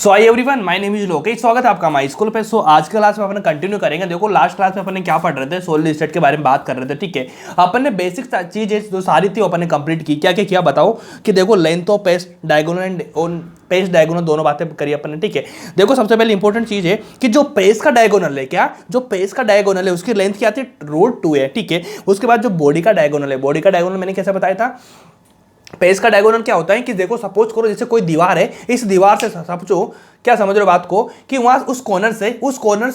So I everyone, my name is Lokesh. स्वागत है आपका माय स्कूल पे। सो आज के क्लास में अपन कंटिन्यू करेंगे। देखो लास्ट क्लास में अपन ने क्या पढ़ रहे थे, सॉलिड स्टेट के बारे में बात कर रहे थे। ठीक है, अपन ने बेसिक चीजें जो सारी थी अपन ने कंप्लीट की। क्या क्या किया बताओ। कि देखो length of paste diagonal and on paste diagonal दोनों बातें करी अपन ने। ठीक है, देखो सबसे पहले इंपॉर्टेंट चीज है कि जो पेस्ट का डायगोनल है, क्या जो पेस्ट का डायगोनल है उसकी लेंथ क्या थी, √2 है। ठीक है, उसके बाद जो बॉडी का डायगोनल है, बॉडी का डायगोनल मैंने कैसे बताया था। पेज का डायगोनल क्या होता है कि देखो सपोज करो जैसे कोई दीवार है, इस दीवार से समझो, क्या समझ रहे हो बात को, कि वहां उस कॉर्नर से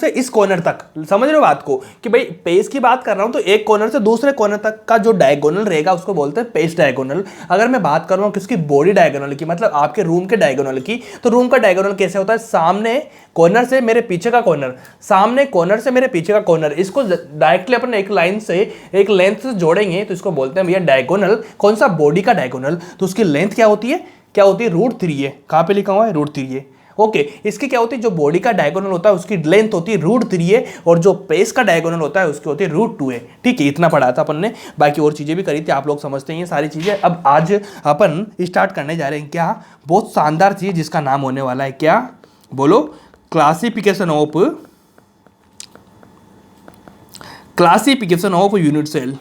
इस कॉर्नर तक, समझ रहे हो बात को कि भाई पेज की बात कर रहा हूं तो एक कॉर्नर से दूसरे कॉर्नर तक का जो डायगोनल रहेगा उसको बोलते हैं पेज डायगोनल। अगर मैं बात कर रहा हूं किसकी, बॉडी डायगोनल की, मतलब आपके रूम के डायगोनल की, तो रूम का डायगोनल कैसे होता है, सामने कॉर्नर से मेरे पीछे का कॉर्नर, सामने कॉर्नर से मेरे पीछे का कॉर्नर, इसको डायरेक्टली अपन एक लाइन से एक लेंथ से जोड़ेंगे तो इसको बोलते हैं भैया डायगोनल। कौन सा, बॉडी का डायगोनल। तो उसकी लेंथ क्या होती है, √3 है। कहां पे लिखा हुआ है, √3 है। ओके, इसकी क्या होती है, जो बॉडी का डायगोनल होता है उसकी लेंथ होती है √3 है, और जो पेज का डायगोनल होता है उसकी होती है √2 है। ठीक है, इतना पढ़ा था अपन ने, बाकी और चीजें भी करी थी, आप लोग समझते हैं ये सारी चीजें। अब आज अपन स्टार्ट करने जा रहे हैं क्या, बहुत शानदार चीज जिसका नाम होने वाला है क्या, बोलो, क्लासिफिकेशन ऑफ यूनिट सेल।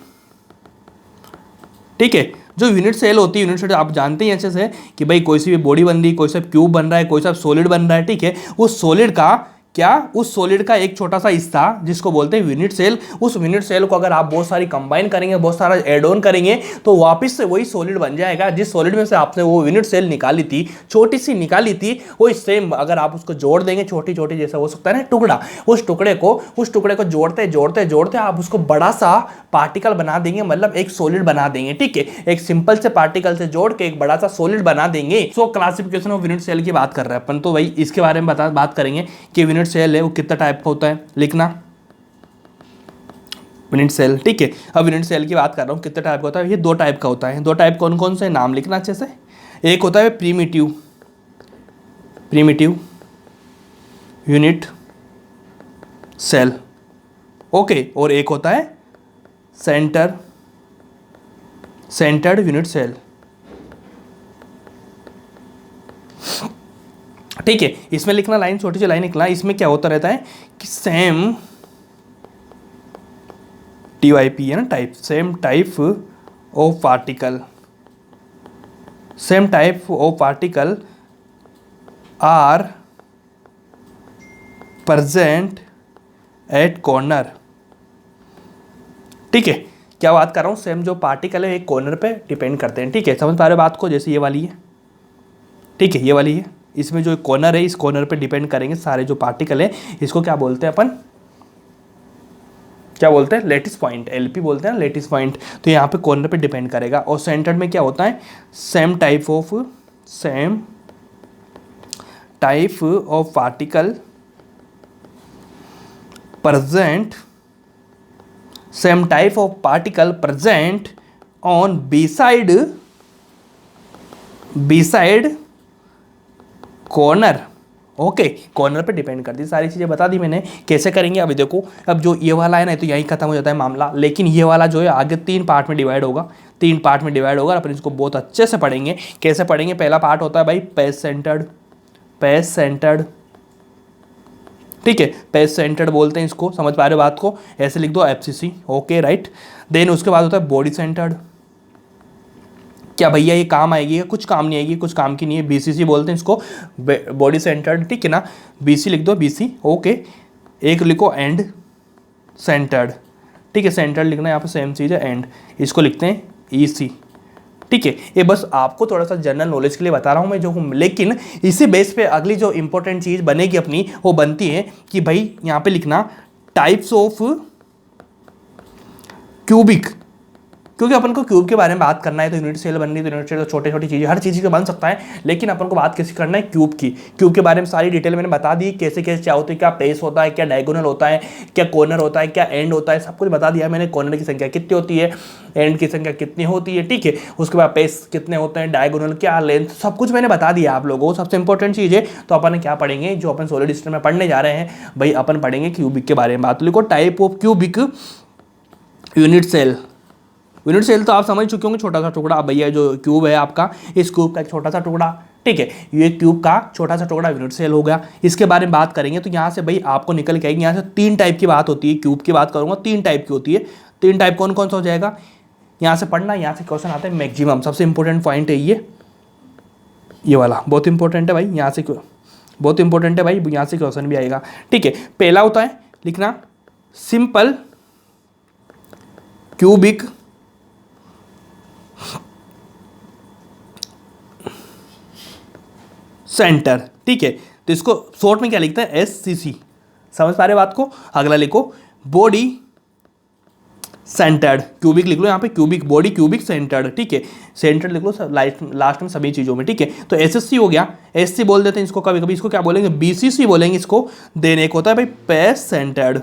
ठीक है, जो यूनिट सेल होती है, यूनिट सेल आप जानते हैं अच्छे से कि भाई कोई सी भी बॉडी बन रही है, कोई सा क्यूब बन रहा है, कोई सा सॉलिड बन रहा है। ठीक है, उस सॉलिड का क्या, उस सॉलिड का एक छोटा सा हिस्सा जिसको बोलते हैं यूनिट सेल, उस यूनिट सेल को अगर आप बहुत सारी कंबाइन करेंगे, बहुत सारा एड ऑन करेंगे तो वापस से वही सॉलिड बन जाएगा। जिस सॉलिड में से आपने वो यूनिट सेल निकाली थी, छोटी सी निकाली थी, वो सेम अगर आप उसको जोड़ देंगे, छोटी छोटी जैसा हो सकता है ना टुकड़ा, उस टुकड़े को जोड़ते जोड़ते जोड़ते आप उसको बड़ा सा पार्टिकल बना देंगे, मतलब एक सॉलिड बना देंगे। ठीक है, एक सिंपल से पार्टिकल से जोड़ के एक बड़ा सा सॉलिड बना देंगे। So classification of unit cell की बात कर रहे हैं अपन, तो भाई इसके बारे में बात करेंगे कि यूनिट सेल है वो कितना टाइप का होता है, लिखना यूनिट सेल। ठीक है, अब यूनिट सेल की बात कर रहा हूं, कितने टाइप का होता है, ये 2 टाइप का होता है। 2 टाइप कौन कौन से, नाम लिखना अच्छे से। एक होता है प्रीमिटिव यूनिट सेल, ओके, और एक होता है सेंटर्ड यूनिट सेल। ठीक है, इसमें लिखना लाइन, छोटी सी लाइन लिखना। इसमें क्या होता रहता है कि सेम TYP है ना, type, same type of particle are present at corner. ठीक है, क्या बात कर रहा हूं, सेम जो पार्टिकल है एक कॉर्नर पे डिपेंड करते हैं। ठीक है, समझ पा रहे हो बात को, जैसे ये वाली है। ठीक है, ये वाली है, इसमें जो कॉर्नर है इस कॉर्नर पे डिपेंड करेंगे सारे जो पार्टिकल है। इसको क्या बोलते हैं अपन, क्या बोलते हैं, लेटिस पॉइंट, LP बोलते हैं, लेटिस पॉइंट। तो यहाँ पे कॉर्नर पे डिपेंड करेगा। और सेंटर्ड में क्या होता है, same type of particle present on B side corner. Okay, corner पे डिपेंड करती है, सारी चीजें बता दी मैंने कैसे करेंगे। अभी देखो, अब जो ये वाला है ना तो यहीं खत्म हो जाता है मामला, लेकिन ये वाला जो है आगे 3 पार्ट में डिवाइड होगा। अपन इसको बहुत अच्छे से पढ़ेंगे। कैसे पढ़ेंगे, पहला पार्ट होता है भाई पेज सेंटर्ड। ठीक है, पेज सेंटर्ड बोलते हैं इसको, समझ पा रहे हो बात को, ऐसे लिख दो FCC। ओके राइट, देन उसके बाद होता है बॉडी सेंटर्ड। क्या भैया ये काम आएगी, कुछ काम नहीं आएगी, कुछ काम की नहीं है, BCC बोलते हैं इसको, बॉडी सेंटर्ड। ठीक है ना, BC लिख दो, BC। ओके, एक लिखो एंड सेंटर्ड। ठीक है, सेंटर्ड लिखना, यहाँ पे सेम चीज़ है, एंड, इसको लिखते हैं EC। ठीक है, ये बस आपको थोड़ा सा जनरल नॉलेज के लिए बता रहा हूँ मैं जो हूँ, लेकिन इसी बेस पे अगली जो इंपॉर्टेंट चीज़ बनेगी अपनी, वो बनती है कि भाई यहाँ पे लिखना टाइप्स ऑफ क्यूबिक, क्योंकि अपन को क्यूब के बारे में बात करना है। तो यूनिट सेल बन रही है, तो यूनिट सेल छोटी छोटी चीज़ें, हर चीज़ का बन सकता है, लेकिन अपन को बात कैसे करना है, क्यूब की। क्यूब के बारे में सारी डिटेल मैंने बता दी, कैसे कैसे क्या होती है, क्या पेस होता है, क्या डायगोनल होता है, क्या कॉर्नर होता है, क्या एंड होता है, सब कुछ बता दिया मैंने। कॉर्नर की संख्या कितनी होती है, एंड की संख्या कितनी होती है। ठीक है, उसके बाद पेस कितने होते हैं, डायगोनल क्या, लेंथ, सब कुछ मैंने बता दिया आप लोगों को। सबसे इंपॉर्टेंट चीज़ है, तो अपन क्या पढ़ेंगे, जो अपन सॉलिड स्टेट में पढ़ने जा रहे हैं भाई, अपन पढ़ेंगे क्यूबिक के बारे में। बात लिखो, type of cubic unit cell. Unit cell तो आप समझ चुके होंगे, छोटा सा टुकड़ा। अब भैया जो क्यूब है आपका, इस क्यूब का एक छोटा सा टुकड़ा, ठीक है। ये क्यूब का छोटा सा टुकड़ा यूनिट सेल हो गया। इसके बारे में बात करेंगे तो यहाँ से भाई आपको निकल के आएगी, यहाँ से 3 टाइप की बात होती है। क्यूब की बात करूंगा 3 टाइप की होती है। 3 टाइप कौन कौन सा हो जाएगा, यहाँ से पढ़ना, यहाँ से क्वेश्चन आता है मैक्सिमम। सबसे इंपॉर्टेंट पॉइंट है ये वाला बहुत इंपॉर्टेंट है भाई, यहाँ से बहुत इंपॉर्टेंट है भाई, यहाँ से क्वेश्चन भी आएगा। ठीक है, पहला होता है लिखना सिंपल क्यूबिक सेंटर। ठीक है, तो इसको शॉर्ट में क्या लिखते हैं, SCC। समझ पा रहे बात को। अगला लिखो बॉडी सेंटर्ड, क्यूबिक लिख लो यहाँ पे, क्यूबिक बॉडी क्यूबिक सेंटर्ड। ठीक है, सेंटर्ड लिख लो लास्ट में सभी चीज़ों में। ठीक है, तो SSC हो गया, SC बोल देते हैं इसको कभी कभी। इसको क्या बोलेंगे, BCC बोलेंगे इसको। देन एक होता है भाई पेज सेंटर्ड।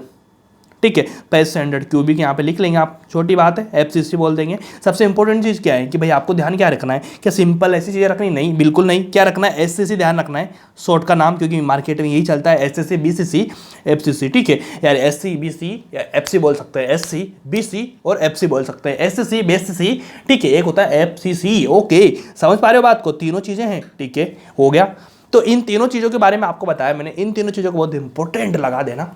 ठीक है, पेज सेंटर्ड क्यूबिक यहाँ पे लिख लेंगे आप, छोटी बात है। FCC बोल देंगे। सबसे इंपॉर्टेंट चीज़ क्या है कि भाई आपको ध्यान क्या रखना है, क्या सिंपल ऐसी चीज़ें रखनी, नहीं बिल्कुल नहीं। क्या रखना है, SCC ध्यान रखना है, शॉर्ट का नाम, क्योंकि मार्केट में यही चलता है SSC BCC FCC। ठीक है यार, SC BC या FC बोल सकते हैं, SC BC और FC बोल सकते हैं, SCC BCC। ठीक है, एक होता है FCC। ओके, समझ पा रहे हो बात को, तीनों चीज़ें हैं। ठीक है, हो गया। तो इन तीनों चीज़ों के बारे में आपको बताया मैंने, इन तीनों चीज़ों को बहुत इंपॉर्टेंट लगा देना।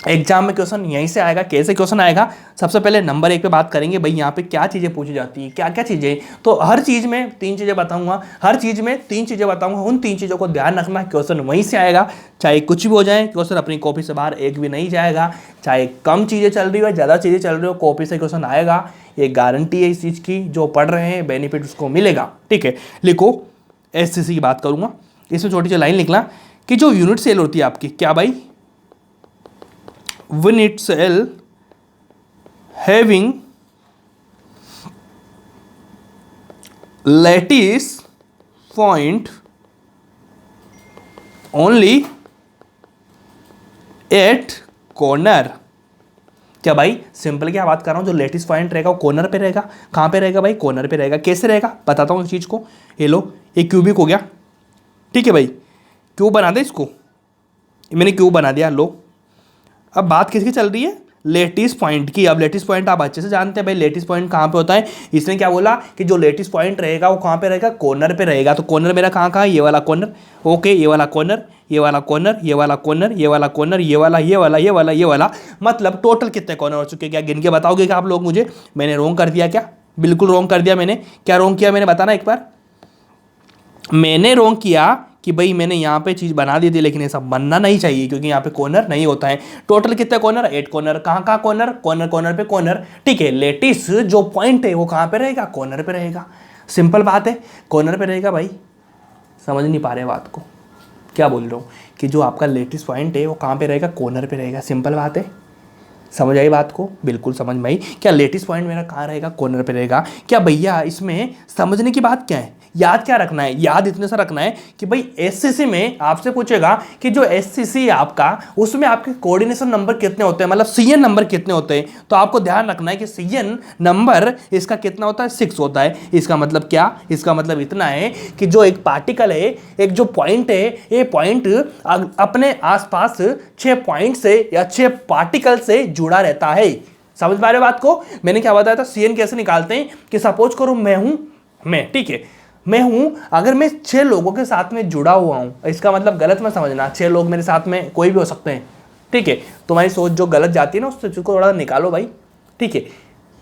एग्जाम में क्वेश्चन यहीं से आएगा। कैसे क्वेश्चन आएगा, सबसे पहले नंबर 1 पे बात करेंगे भाई यहाँ पे क्या चीज़ें पूछी जाती है, क्या क्या चीज़ें। तो हर चीज़ में 3 चीज़ें बताऊंगा, हर चीज़ में 3 चीज़ें बताऊंगा। उन 3 चीज़ों को ध्यान रखना, क्वेश्चन वहीं से आएगा। चाहे कुछ भी हो जाए, क्वेश्चन अपनी कॉपी से बाहर एक भी नहीं जाएगा। चाहे कम चीज़ें चल रही हो, ज़्यादा चीज़ें चल रही हो, कॉपी से क्वेश्चन आएगा। ये गारंटी है इस चीज़ की, जो पढ़ रहे हैं बेनिफिट उसको मिलेगा। ठीक है, लिखो SCC की बात करूँगा। इसमें छोटी सी लाइन लिखना कि जो यूनिट सेल होती है आपकी, क्या भाई, unit cell having lattice point only at corner। क्या भाई, सिंपल क्या बात कर रहा हूं, जो लेटिस पॉइंट रहेगा वो कॉर्नर पे रहेगा। कहां पे रहेगा भाई, कॉर्नर पे रहेगा। कैसे रहेगा बताता हूं इस चीज को। ये लो, एक क्यूबिक हो गया। ठीक है भाई, क्यूब बना दे इसको, मैंने क्यूब बना दिया। लो, अब बात किसकी चल रही है, लेटिस पॉइंट की। अब लेटिस पॉइंट आप अच्छे से जानते हैं भाई, लेटिस पॉइंट कहाँ पे होता है। इसने क्या बोला कि जो लेटिस पॉइंट रहेगा वो कहाँ पे रहेगा, कॉर्नर पे रहेगा। तो कॉर्नर मेरा कहाँ कहाँ है, ये वाला कॉर्नर। ओके, ये वाला कॉर्नर, ये वाला कॉर्नर, ये वाला कॉर्नर, ये वाला कॉर्नर, ये वाला, ये वाला, ये वाला, ये वाला। मतलब टोटल कितने कॉर्नर हो चुके हैं, क्या गिन के बताओगे क्या आप लोग मुझे। मैंने रॉन्ग कर दिया क्या, बिल्कुल रॉन्ग कर दिया मैंने। क्या रॉन्ग किया मैंने, बताना एक बार। मैंने रॉन्ग किया कि भाई मैंने यहाँ पे चीज़ बना दी थी, लेकिन ये सब बनना नहीं चाहिए क्योंकि यहाँ पे कॉर्नर नहीं होता है। टोटल कितने कॉर्नर, 8 कॉर्नर। कहाँ कहाँ कॉर्नर, कॉर्नर कॉर्नर पे कॉर्नर। ठीक है, लेटिस जो पॉइंट है वो कहाँ पे रहेगा, कॉर्नर पे रहेगा। सिंपल बात है, कॉर्नर पे रहेगा भाई। समझ नहीं पा रहे बात को, क्या बोल रहा हूँ कि जो आपका लेटिस पॉइंट है वो कहाँ पे रहेगा, कॉर्नर पे रहेगा। सिंपल बात है, समझ आई बात को, बिल्कुल समझ में आई। क्या लेटिस पॉइंट मेरा कहाँ रहेगा, कॉर्नर पे रहेगा। क्या भैया इसमें समझने की बात क्या है, याद क्या रखना है, याद इतने सा रखना है कि भाई SCC में आपसे पूछेगा कि जो SCC है आपका, उसमें आपके कोऑर्डिनेशन नंबर कितने होते हैं, मतलब CN नंबर कितने होते हैं। तो आपको ध्यान रखना है कि CN नंबर इसका कितना होता है, 6 होता है। इसका मतलब क्या, इसका मतलब इतना है कि जो एक पार्टिकल है, एक जो पॉइंट है, ये पॉइंट अपने आसपास 6 पॉइंट से या 6 पार्टिकल से जुड़ा रहता है। समझ पा रहे हो बात को। मैंने क्या बताया था, CN कैसे निकालते हैं कि सपोज करो मैं हूं, मैं, ठीक है, मैं हूं, अगर मैं 6 लोगों के साथ में जुड़ा हुआ हूं, इसका मतलब गलत मत समझना, 6 लोग मेरे साथ में कोई भी हो सकते हैं। ठीक है, तुम्हारी सोच जो गलत जाती है ना, उसको थोड़ा निकालो भाई। ठीक है,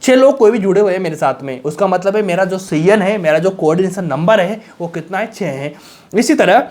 6 लोग कोई भी जुड़े हुए हैं मेरे साथ में, उसका मतलब है मेरा जो CN है, मेरा जो कोऑर्डिनेशन नंबर है वो कितना है, 6 है। इसी तरह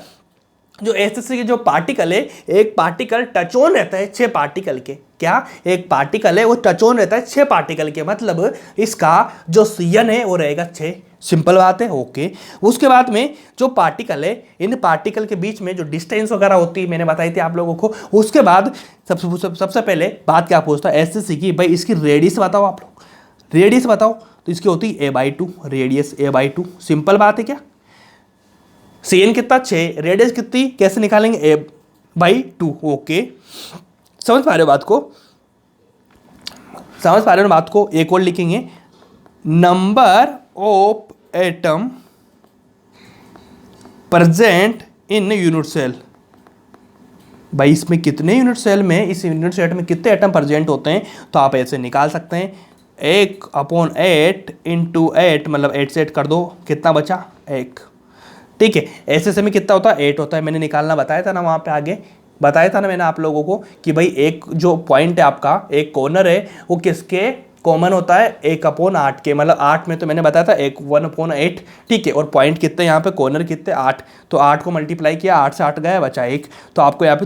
जो SCC के जो पार्टिकल है, एक पार्टिकल टच ऑन रहता है 6 पार्टिकल के। क्या, एक पार्टिकल है वो टच ऑन रहता है 6 पार्टिकल के, मतलब इसका जो CN है वो रहेगा 6। सिंपल बात है। ओके, उसके बाद में जो पार्टिकल है, इन पार्टिकल के बीच में जो डिस्टेंस वगैरह होती है मैंने बताई थी आप लोगों को। उसके बाद सबसे पहले बात क्या पूछता है SCC की, भाई इसकी रेडियस बताओ आप लोग, रेडियस बताओ। तो इसकी होती है a/2, रेडियस a/2। सिंपल बात है। क्या, CN कितना, 6, रेडियस कितनी, कैसे निकालेंगे, a/2। ओके, समझ पा रहे हो बात को, समझ पा रहे हो बात को। एक और लिखेंगे, number of atom present in unit cell. भाई इसमें कितने यूनिट सेल में, इस यूनिट सेट में कितने एटम प्रेजेंट होते हैं, तो आप ऐसे निकाल सकते हैं 1/8 × 8, मतलब 8 से 8 कर दो, कितना बचा, 1। ठीक है। एसएसए में कितना होता है 8 होता है, मैंने निकालना बताया था ना वहाँ पे आगे, बताया था ना मैंने आप लोगों को कि भाई एक जो पॉइंट है आपका, एक कॉर्नर है, वो किसके कॉमन होता है 1/8 के, मतलब 8 में तो मैंने बताया था 1/8, ठीक है। और पॉइंट कितने यहाँ पे, कॉर्नर कितने 8, तो 8 को मल्टीप्लाई किया, 8 से 8 गया बचा 1। तो आपको यहाँ पे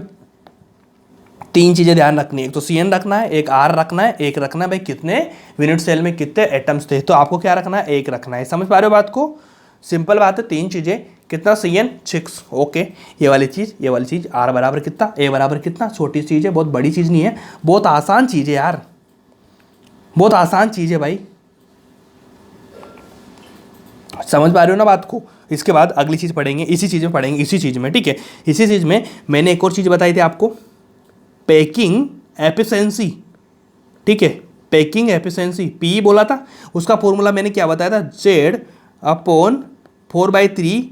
3 चीज़ें ध्यान रखनी है, एक तो CN रखना है, एक R रखना है, एक रखना है भाई कितने यूनिट सेल में कितने एटम्स थे, तो आपको क्या रखना है 1 रखना है। समझ पा रहे हो बात को, सिंपल बात है, 3 चीज़ें, कितना CN 6, ओके। ये वाली चीज़ R बराबर कितना, A बराबर कितना, छोटी चीज़ है, बहुत बड़ी चीज़ नहीं है, बहुत आसान चीज़ है यार, बहुत आसान चीज़ है भाई, समझ पा रहे हो ना बात को। इसके बाद अगली चीज़ पढ़ेंगे, इसी चीज़ में पढ़ेंगे, इसी चीज़ में, ठीक है। इसी चीज़ में मैंने एक और चीज़ बताई थी आपको, पैकिंग एफिशिएंसी, ठीक है। पैकिंग एफिशिएंसी पी बोला था, उसका फॉर्मूला मैंने क्या बताया था, Z/4/3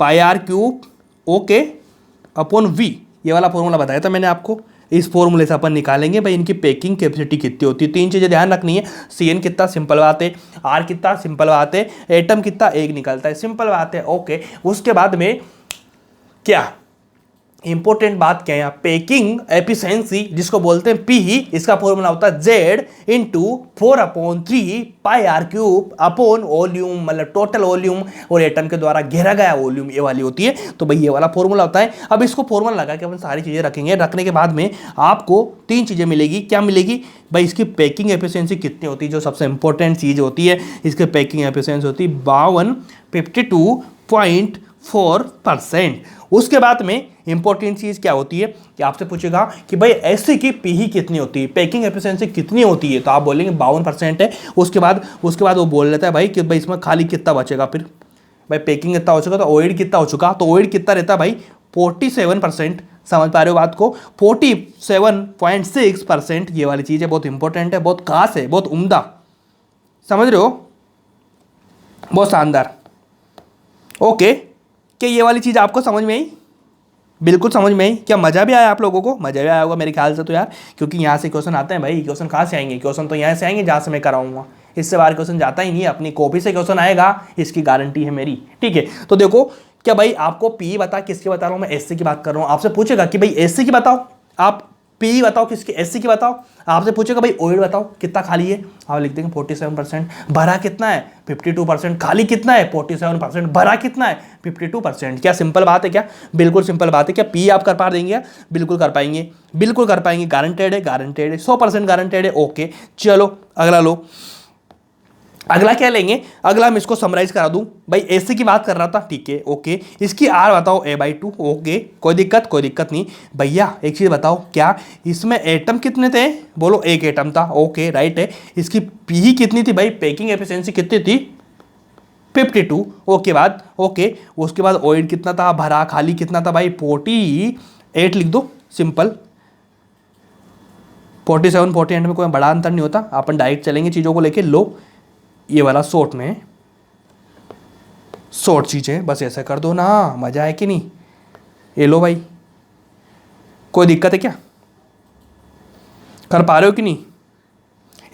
πr3, okay, upon V, ये वाला फॉर्मूला बताया था मैंने आपको। इस फॉर्मूले से अपन निकालेंगे भाई इनकी पैकिंग कैपेसिटी कितनी होती है। 3 चीज़ें ध्यान रखनी है, CN कितना, सिंपल बात है, R कितना, सिंपल बात है, एटम कितना, 1 निकलता है, सिंपल बात है, ओके। उसके बाद में क्या इंपॉर्टेंट बात क्या है यहाँ, पैकिंग एफिशिएंसी जिसको बोलते हैं P, इसका फॉर्मूला होता है Z/4/3 πr3 अपॉन वॉल्यूम, मतलब टोटल वॉल्यूम और एटम के द्वारा घेरा गया वॉल्यूम, ये वाली होती है। तो भाई ये वाला फॉर्मूला होता है। अब इसको फॉर्मूला लगा के अपन सारी चीज़ें रखेंगे, रखने के बाद में आपको 3 चीज़ें मिलेगी। क्या मिलेगी भाई, इसकी पैकिंग एफिशिएंसी कितनी होती है, जो सबसे इंपॉर्टेंट चीज़ होती है, इसकी पैकिंग एफिशिएंसी होती है 52.4%। उसके बाद में इंपॉर्टेंट चीज़ क्या होती है कि आपसे पूछेगा कि भाई ऐसे की पीही कितनी होती है, पैकिंग एफिशिएंसी कितनी होती है, तो आप बोलेंगे 52% है। उसके बाद वो बोल लेता है भाई कि भाई इसमें खाली कितना बचेगा, फिर भाई पैकिंग कितना हो चुका, तो ओइड कितना हो चुका, तो ओइड कितना रहता है भाई 47%। समझ पा रहे हो बात को, 47.6%, ये वाली चीज़ है, बहुत इंपॉर्टेंट है, बहुत खास है, बहुत उम्दा, समझ रहे हो, बहुत शानदार, ओके। क्या ये वाली चीज़ आपको समझ में आई, बिल्कुल समझ में आई, क्या मज़ा भी आया आप लोगों को, मज़ा भी आया होगा मेरे ख्याल से तो यार, क्योंकि यहाँ से क्वेश्चन आते हैं भाई। क्वेश्चन कहाँ से आएंगे, क्वेश्चन तो यहाँ से आएंगे जहाँ से मैं कराऊंगा, इससे बाहर क्वेश्चन जाता ही नहीं है, अपनी कॉपी से क्वेश्चन आएगा, इसकी गारंटी है मेरी, ठीक है। तो देखो क्या भाई, आपको पी बता, किसकी बता रहा हूँ मैं, एससी की बात कर रहा हूँ। आपसे पूछेगा कि भाई एससी की बताओ, आप पी बताओ किसकी, एससी की बताओ। आपसे पूछेगा भाई ओइड बताओ कितना खाली है, आप लिख देंगे 47%, भरा कितना है 52%, खाली कितना है 47%, भरा कितना है 52%। क्या सिंपल बात है क्या, बिल्कुल सिंपल बात है। क्या पी आप कर पा देंगे, बिल्कुल कर पाएंगे, बिल्कुल कर पाएंगे, गारंटेड है, गारंटेड है, 100% गारंटेड है, ओके। चलो अगला लो, अगला क्या लेंगे, अगला हम इसको समराइज करा दूं भाई, एससी की बात कर रहा था, ठीक है, ओके। इसकी आर बताओ A/2, ओके, कोई दिक्कत नहीं भैया। एक चीज बताओ, क्या इसमें एटम कितने थे, बोलो 1 एटम था, ओके राइट है। इसकी पी कितनी थी भाई, पैकिंग एफिशिएंसी कितनी थी 52, ओके बाद, ओके। उसके बाद ओइड कितना था, भरा खाली कितना था भाई 48 लिख दो, सिंपल। 47 48 में कोई बड़ा अंतर नहीं होता, अपन डायरेक्ट चलेंगे चीज़ों को लेके। लो ये वाला शॉर्ट में, शॉर्ट चीज़ें बस ऐसे कर दो ना, मजा है कि नहीं। ये लो भाई, कोई दिक्कत है क्या, कर पा रहे हो कि नहीं।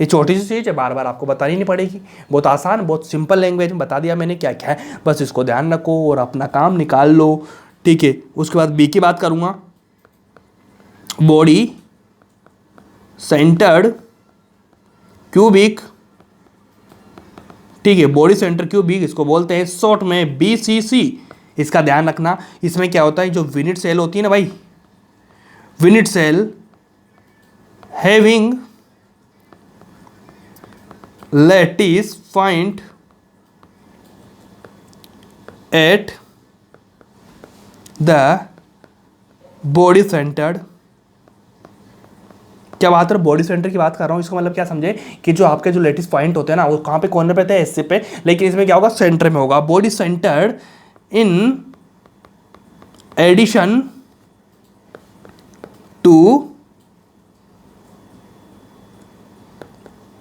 ये छोटी सी चीज़ है, बार बार आपको बतानी नहीं पड़ेगी, बहुत आसान, बहुत सिंपल लैंग्वेज में बता दिया मैंने क्या क्या है, बस इसको ध्यान रखो और अपना काम निकाल लो, ठीक है। उसके बाद बी की बात करूँगा, बॉडी सेंटर्ड क्यूबिक, ठीक है, बॉडी सेंटर क्यूबिक, इसको बोलते हैं शॉर्ट में BCC। इसका ध्यान रखना, इसमें क्या होता है, जो विनिट सेल होती है ना भाई, unit cell having lattice point at the body centred, क्या बात है, बॉडी सेंटर की बात कर रहा हूँ। इसका मतलब क्या समझे कि जो आपके जो लेटेस्ट पॉइंट होते हैं ना, वो कहाँ पे कॉर्नर पे होते हैं, एससी पे, लेकिन इसमें क्या होगा, सेंटर में होगा। Body centre in addition to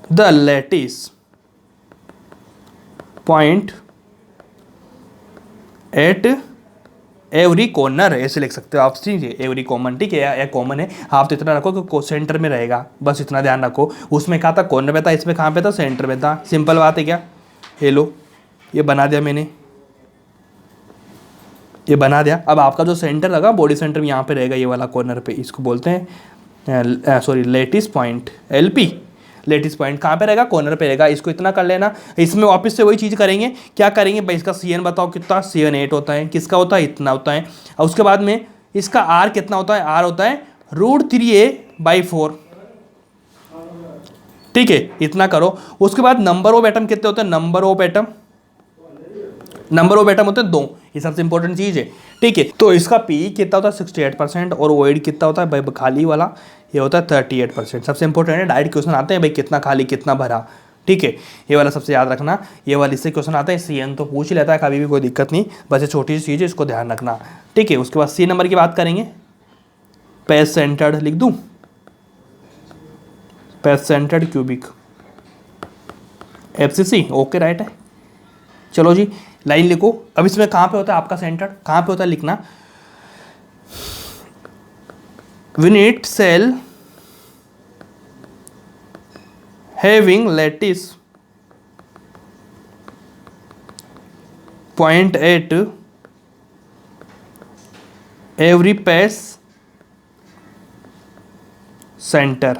the lattice point at every corner, ऐसे लिख सकते हो आप, ठीक है, एवरी कॉमन, ठीक है, या कॉमन है, आप तो इतना रखो कि सेंटर में रहेगा, बस इतना ध्यान रखो। उसमें कहा था कॉर्नर पे था, इसमें कहाँ पे था, सेंटर में था, सिंपल बात है क्या। ये लो, ये बना दिया मैंने, ये बना दिया। अब आपका जो सेंटर लगा बॉडी सेंटर यहाँ पे रहेगा, ये वाला कॉर्नर पे, इसको बोलते हैं sorry lattice point, LP. Lattice point कहाँ पे रहेगा? कॉर्नर पे रहेगा। इसको इतना कर लेना। इसमें वापस से वही चीज़ करेंगे। क्या करेंगे भाई? इसका CN बताओ कितना? CN 8 होता है। किसका होता है? इतना होता है। और उसके बाद में इसका R कितना होता है? R होता है √3a/4। ठीक है, इतना करो। उसके बाद नंबर ऑफ एटम कितने होते हैं? नंबर ऑफ एटम होते हैं 2। ये सबसे इंपॉर्टेंट चीज़ है। ठीक है, तो इसका पी कितना होता है? 68%। और ओइड कितना होता है भाई? खाली वाला ये होता है 38%। सबसे इंपॉर्टेंट है, डायरेक्ट क्वेश्चन आते हैं भाई कितना खाली कितना भरा। ठीक है, ये वाला सबसे याद रखना। ये वाले इससे क्वेश्चन आता है। CN तो पूछ ही लेता है कभी भी, कोई दिक्कत नहीं। बस ये छोटी सी चीज़ है, इसको ध्यान रखना। ठीक है, उसके बाद C नंबर की बात करेंगे। पेज सेंटर्ड लिख दूँ? Page centred cubic FCC। Okay, right है। चलो जी, लाइन लिखो। अब इसमें कहाँ पे होता है आपका सेंटर? कहाँ पे होता है लिखना? Unit cell having lattice 0.8 every face centre.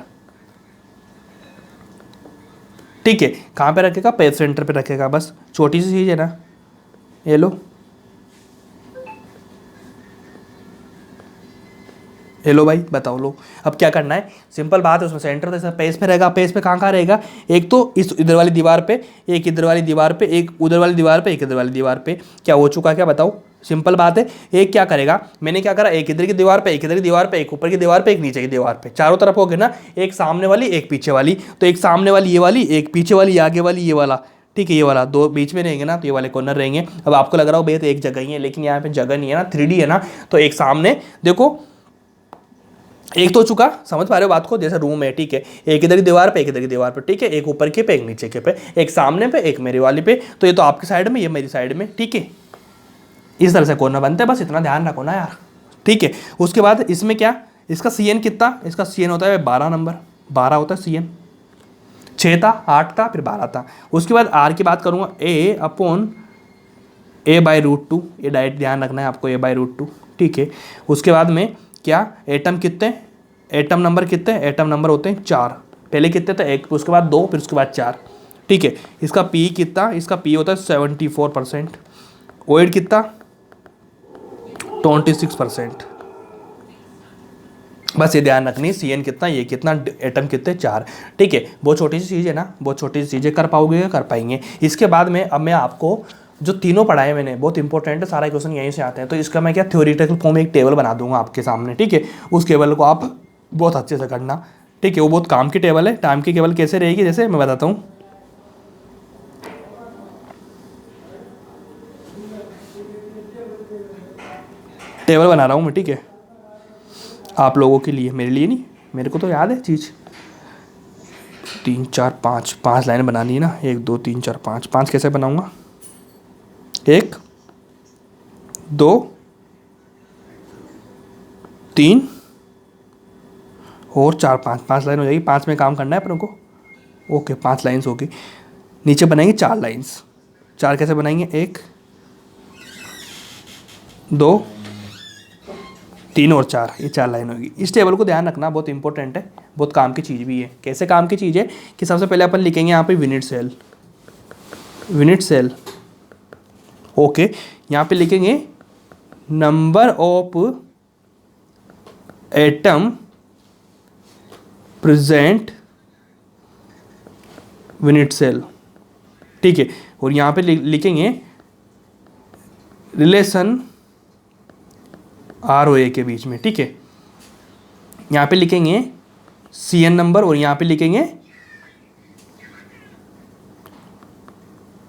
ठीक है, कहाँ पे रखेगा? पेज सेंटर पे रखेगा। बस छोटी सी चीज़ है ना। ये लो, हेलो भाई, बताओ लो। अब क्या करना है? सिंपल बात है। उसमें सेंटर जैसे पेज पे रहेगा। पेज पे कहाँ रहेगा? एक तो इस इधर वाली दीवार पे, एक इधर वाली दीवार पे, एक उधर वाली दीवार पे, एक इधर वाली दीवार पे। क्या हो चुका? क्या बताओ? सिंपल बात है। एक क्या करेगा? मैंने क्या करा? एक इधर की दीवार पे, एक इधर की दीवार पे, एक ऊपर की दीवार पे, एक नीचे की दीवार पे। चारों तरफ हो गए ना। एक सामने वाली, एक पीछे वाली। तो एक सामने वाली ये वाली, एक पीछे वाली, आगे वाली ये वाला। ठीक है, ये वाला दो बीच में रहेंगे ना, तो ये वाले कॉर्नर रहेंगे। अब आपको लग रहा हो भैया तो एक जगह ही है, लेकिन यहाँ पे जगह नहीं है ना, 3D है ना। तो एक सामने देखो, एक तो चुका, समझ पा रहे हो बात को? जैसे रूम है, ठीक है, एक इधर की दीवार पे, एक इधर की दीवार पे, ठीक है, एक ऊपर के पे, एक नीचे के पे, एक सामने पे, एक मेरे वाली पे। तो ये तो आपकी साइड में, ये मेरी साइड में। ठीक है, इस तरह से कॉर्नर बनते हैं। बस इतना ध्यान रखो ना यार। ठीक है, उसके बाद इसमें क्या? इसका CN कितना? इसका CN होता है 12 नंबर। 12 होता है CN। 6 था, 8 था, फिर 12 था। उसके बाद R की बात करूँगा, A/√2। ये डायरेक्ट ध्यान रखना है आपको, A/√2। ठीक है, उसके बाद में क्या? एटम कितने? एटम नंबर कितने? एटम नंबर होते हैं 4। पहले कितने थे? 1, उसके बाद 2, फिर उसके बाद 4। ठीक है, इसका P कितना? इसका P होता है 74%। ओइड कितना? 26%। बस ये ध्यान रखनी है। CN कितना, ये कितना, एटम कितने? 4। ठीक है, बहुत छोटी सी चीज़ है ना, बहुत छोटी सी चीज़ें। कर पाओगे? कर पाएंगे। इसके बाद में अब मैं आपको जो तीनों पढ़ाए मैंने, बहुत इंपॉर्टेंट है, सारा क्वेश्चन यहीं से आते हैं। तो इसका मैं क्या थ्योरेटिकल फॉर्म में एक टेबल बना दूंगा आपके सामने। ठीक है, उस टेबल को आप बहुत अच्छे से करना। ठीक है, वो बहुत काम की टेबल है। टाइम की टेबल कैसे रहेगी? जैसे मैं बताता हूँ, टेबल बना रहा हूँ मैं। ठीक है, आप लोगों के लिए, मेरे लिए नहीं, मेरे को तो याद है चीज़। 3 4 5 5 लाइन बनानी है ना। 1 2 3 4 5। 5 कैसे बनाऊँगा? 1 2 3 और 4 5 लाइन हो जाएगी। 5 में काम करना है अपन को। ओके, 5 लाइन्स होगी। नीचे बनाएंगे 4 लाइन्स। 4 कैसे बनाएंगे? 1 2 3 और 4, ये 4 लाइन होगी। इस टेबल को ध्यान रखना, बहुत इंपॉर्टेंट है, बहुत काम की चीज़ भी है। कैसे काम की चीज़ है कि सबसे पहले अपन लिखेंगे यहाँ पे unit cell. Unit cell, okay. यहाँ पे लिखेंगे number of atom present unit cell. ठीक है, और यहाँ पे लिखेंगे रिलेशन R और A के बीच में। ठीक है, यहाँ पे लिखेंगे CN नंबर और यहाँ पे लिखेंगे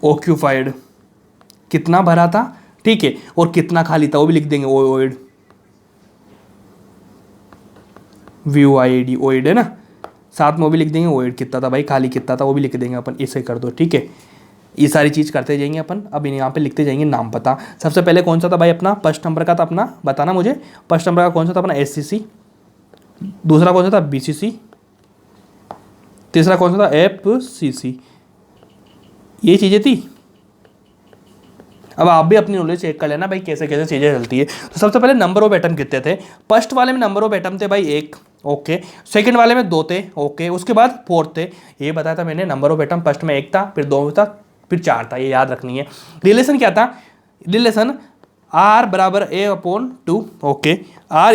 ऑक्यूपाइड, कितना भरा था। ठीक है, और कितना खाली था वो भी लिख देंगे। ओइड, VOID, ओइड है ना। साथ में वो भी लिख देंगे ओइड कितना था भाई, खाली कितना था वो भी लिख देंगे अपन। इसे कर दो। ठीक है, ये सारी चीज़ करते जाएंगे अपन। अब यहाँ पे लिखते जाएंगे नाम पता। सबसे पहले कौन सा था भाई अपना? फर्स्ट नंबर का था अपना, बताना मुझे। फर्स्ट नंबर का कौन सा था अपना? SCC। दूसरा कौन सा था? BCC। तीसरा कौन सा था? FCC। ये चीज़ें थी, अब आप भी अपनी नॉलेज चेक कर लेना भाई कैसे कैसे चीज़ें चलती है। तो सबसे पहले नंबर ऑफ एटम कितने थे, फर्स्ट वाले में नंबर ऑफ एटम थे भाई 1, ओके, सेकंड वाले में 2 थे, ओके, उसके बाद 4 थे। ये बताया था मैंने, नंबर ऑफ एटम फर्स्ट में 1 था, फिर 2 था, फिर 4 था, ये याद रखनी है। रिलेशन क्या था, रिलेशन R बराबर A/2, okay, R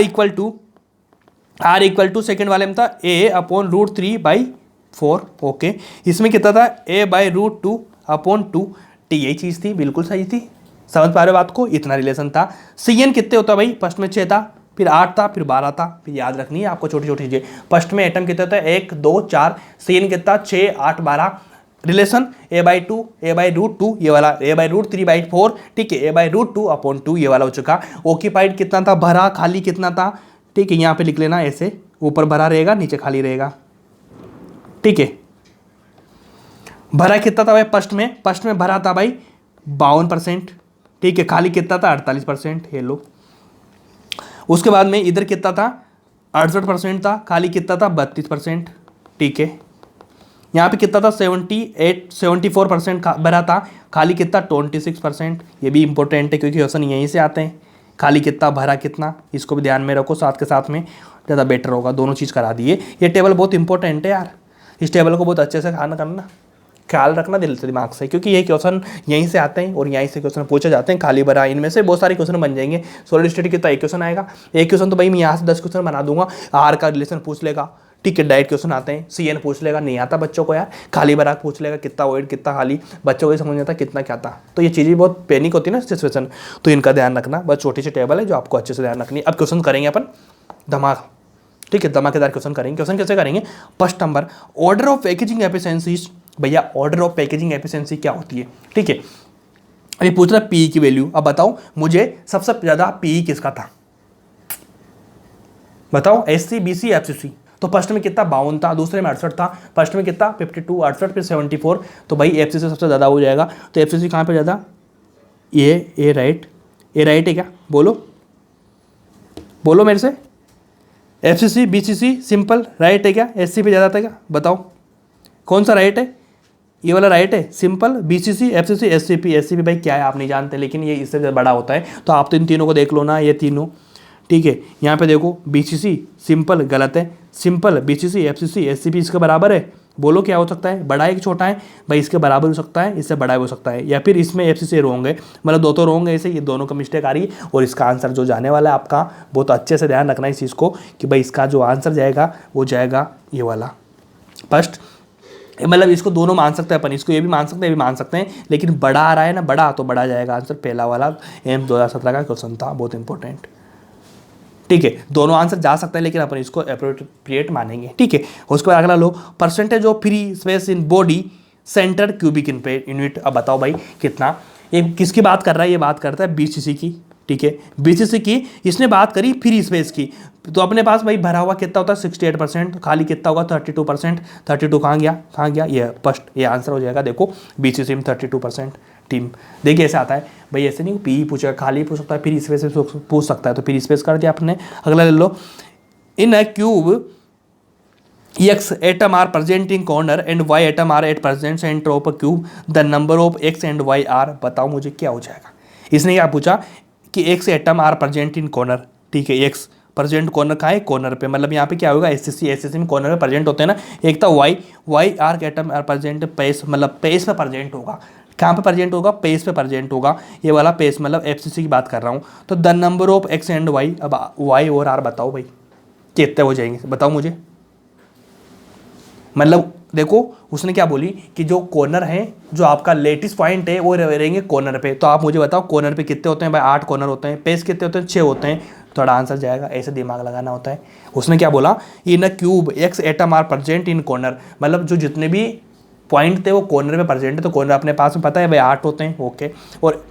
equal to second वाले में था A/√3/4, ओके, इसमें कितना था A/√2/2, यही चीज़ थी, बिल्कुल सही थी, समझ पा रहे हो बात को, इतना रिलेशन था। CN कितने होता भाई, फर्स्ट में 6 था, फिर 8 था, फिर 12 था, फिर याद रखनी है आपको छोटी छोटी चीज़ें। फर्स्ट में एटम कितने था, 1 2 4, CN कितना 6 8 12, रिलेशन A/2 A/√2 ये वाला, A/√3/4, ठीक है, A/√2/2 ये वाला हो चुका। ऑक्यूपाइड कितना था, भरा, खाली कितना था, ठीक है, यहाँ पे लिख लेना ऐसे, ऊपर भरा रहेगा नीचे खाली रहेगा, ठीक है। भरा कितना था भाई, फर्स्ट में भरा था भाई 52%, ठीक है, खाली कितना था 48%, ये लो। उसके बाद में इधर कितना था 68% था, खाली कितना था 32%, ठीक है। यहाँ पे कितना था 74% भरा था, खाली कितना 26%, ये भी इंपॉर्टेंट है क्योंकि क्वेश्चन यहीं से आते हैं। खाली कितना भरा कितना, इसको भी ध्यान में रखो, साथ के साथ में ज़्यादा बेटर होगा, दोनों चीज़ करा दिए। ये टेबल बहुत इंपॉर्टेंट है यार, इस टेबल को बहुत अच्छे से ख्याल रखना दिल से दिमाग से, क्योंकि ये क्वेश्चन यहीं से आते हैं और यहीं से क्वेश्चन पूछे जाते हैं। खाली भरा, इनमें से बहुत सारे क्वेश्चन बन जाएंगे। सॉलिड स्टेट कितना एक क्वेश्चन आएगा, एक क्वेश्चन तो भाई मैं यहाँ से 10 क्वेश्चन बना दूंगा। R का रिलेशन पूछ लेगा, ठीक है, डायरेक्ट क्वेश्चन आते हैं। CN पूछ लेगा, नहीं आता बच्चों को यार। खाली भरा पूछ लेगा, कितना वोइड कितना खाली, बच्चों को समझ नहीं आता कितना क्या था। तो ये चीज़ें बहुत पैनिक होती है ना सिचुएशन, तो इनका ध्यान रखना। बस छोटी सी टेबल है जो आपको अच्छे से ध्यान रखनी है। अब क्वेश्चन करेंगे अपन धमाका, ठीक है, धमाकेदार क्वेश्चन करेंगे। क्वेश्चन कैसे करेंगे, first number, order of packaging efficiencies. भैया ऑर्डर ऑफ पैकेजिंग एफिशिएंसी क्या होती है, ठीक है। अभी पूछ रहा पी की वैल्यू, अब बताओ मुझे सबसे ज़्यादा पी किसका था, बताओ, SC BC FCC। तो फर्स्ट में कितना 52 था, दूसरे में 68 था, फर्स्ट में कितना 52 68 फिर 74, तो भाई FCC सबसे ज़्यादा हो जाएगा। तो FCC कहाँ पे ज़्यादा, ए राइट है क्या, बोलो मेरे से, FCC BCC सिंपल राइट है क्या, SC पे ज़्यादा था क्या, बताओ कौन सा राइट है, ये वाला राइट है, सिंपल। BCC FCC SCP भाई क्या है आप नहीं जानते, लेकिन ये इससे बड़ा होता है। तो आप तो इन तीनों को देख लो ना, ये तीनों, ठीक है। यहाँ पे देखो BCC सिंपल गलत है, सिंपल BCC FCC SCP इसके बराबर है, बोलो क्या हो सकता है, बड़ा है कि छोटा है, भाई इसके बराबर हो सकता है, इससे बड़ा हो सकता है, या फिर इसमें FCC रोंग है, मतलब दो तो रोंग है ऐसे, ये दोनों का मिस्टेक आ रही है। और इसका आंसर जो जाने वाला है आपका, बहुत अच्छे से ध्यान रखना इस चीज़ को कि भाई इसका जो आंसर जाएगा वो जाएगा ये वाला फर्स्ट, मतलब इसको दोनों मान सकते हैं अपन, इसको ये भी मान सकते हैं, ये भी मान सकते हैं, लेकिन बड़ा आ रहा है ना, बड़ा तो बड़ा जाएगा आंसर। पहला वाला एम 2017 का क्वेश्चन था, बहुत इंपॉर्टेंट, ठीक है। दोनों आंसर जा सकते हैं लेकिन अपन इसको अप्रोप्रिएट मानेंगे, ठीक है। उसके बाद अगला लो, percentage of free space in body centre cubic unit. अब बताओ भाई कितना, ये किसकी बात कर रहा है, ये बात करता है BCC की, ठीक है, BCC की। इसने बात करी फ्री स्पेस की, तो अपने पास भाई भरा हुआ कितना होता है 68%, खाली कितना होगा 32%। 32 कहाँ गया, ये फर्स्ट, ये आंसर हो जाएगा। देखो BCC में 32% टीम, देखिए ऐसे आता है भाई, ऐसे नहीं पी पूछेगा, खाली पूछ सकता है, फ्री स्पेस पूछ सकता है, तो फ्री स्पेस कर दिया आपने। अगला ले लो, in a cube X atom are present in corner and Y atom are at present center of a cube, the number of X and Y are, बताओ मुझे क्या हो जाएगा। इसने क्या पूछा कि X atom are present in corner, ठीक है, X प्रेजेंट कॉर्नर कहाँ है, कॉर्नर पे, मतलब यहाँ पे क्या होगा SCC में कॉर्नर में प्रेजेंट होते हैं ना। एक था Y are atom are present face, मतलब पेस पे प्रेजेंट होगा, कहाँ पे प्रेजेंट होगा, पेस पे प्रेजेंट होगा, ये वाला पेस मतलब FCC की बात कर रहा हूँ। तो the number of X and Y, अब Y और R बताओ भाई कितने हो जाएंगे, बताओ मुझे। मतलब देखो उसने क्या बोली कि जो कॉर्नर है, जो आपका लेटेस्ट पॉइंट है वो रहेंगे कॉर्नर पे, तो आप मुझे बताओ कॉर्नर पे कितने होते हैं भाई, 8 कॉर्नर होते हैं, पेस कितने होते हैं 6 होते हैं, थोड़ा आंसर जाएगा, ऐसे दिमाग लगाना होता है। उसने क्या बोला, in a cube X atom are present in corner, मतलब जो जितने भी पॉइंट थे वो कॉर्नर में प्रेजेंट है, तो कॉर्नर अपने पास में पता है भाई 8 होते हैं, ओके। और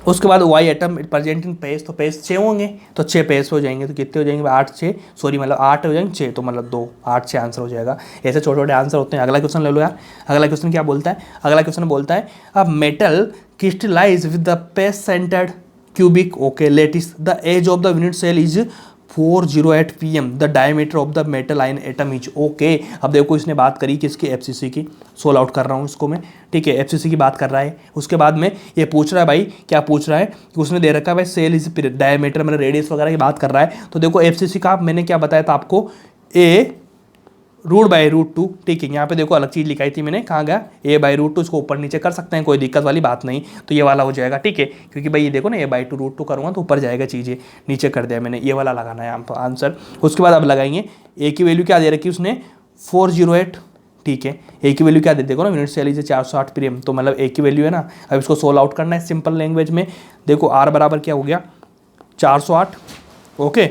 उसके बाद Y atom present in face, तो पेस 6 होंगे, तो 6 पेस हो जाएंगे, तो कितने हो जाएंगे 8 6, सॉरी मतलब 8 हो जाएंगे 6, तो मतलब 2 8 6 आंसर हो जाएगा। ऐसे छोटे छोटे आंसर होते हैं। अगला क्वेश्चन ले लो यार, अगला क्वेश्चन क्या बोलता है, अगला क्वेश्चन बोलता है अब metal crystallise with the face centred cubic, okay, lattice, the edge of the unit cell is 408 pm the diameter of the metal ion atom is. Okay, अब देखो इसने बात करी किसकी, एफसीसी की। सोल्व आउट कर रहा हूँ इसको मैं, ठीक है, एफसीसी की बात कर रहा है। उसके बाद में ये पूछ रहा है भाई, क्या पूछ रहा है कि उसने दे रखा है भाई सेल इज डायमीटर, मतलब रेडियस वगैरह की बात कर रहा है। तो देखो एफसीसी का मैंने क्या बताया था आपको, ए √2, ठीक है। यहाँ पे देखो अलग चीज़ लिखाई थी मैंने, कहाँ गया, a/√2, इसको ऊपर नीचे कर सकते हैं, कोई दिक्कत वाली बात नहीं। तो ये वाला हो जाएगा, ठीक है, क्योंकि भाई ये देखो ना a/2 करूँगा तो ऊपर जाएगा चीज़ें, नीचे कर दिया मैंने, ये वाला लगाना है यहाँ पर आंसर। उसके बाद अब लगाएंगे ए की वैल्यू क्या दे रखी उसने, 408, ठीक है। ए की वैल्यू क्या दे, देखो ना यूनिट सेल इज 408 pm, तो मतलब ए की वैल्यू है ना। अब इसको सोल्व आउट करना है सिंपल लैंग्वेज में। देखो आर बराबर क्या हो गया, 408, ओके,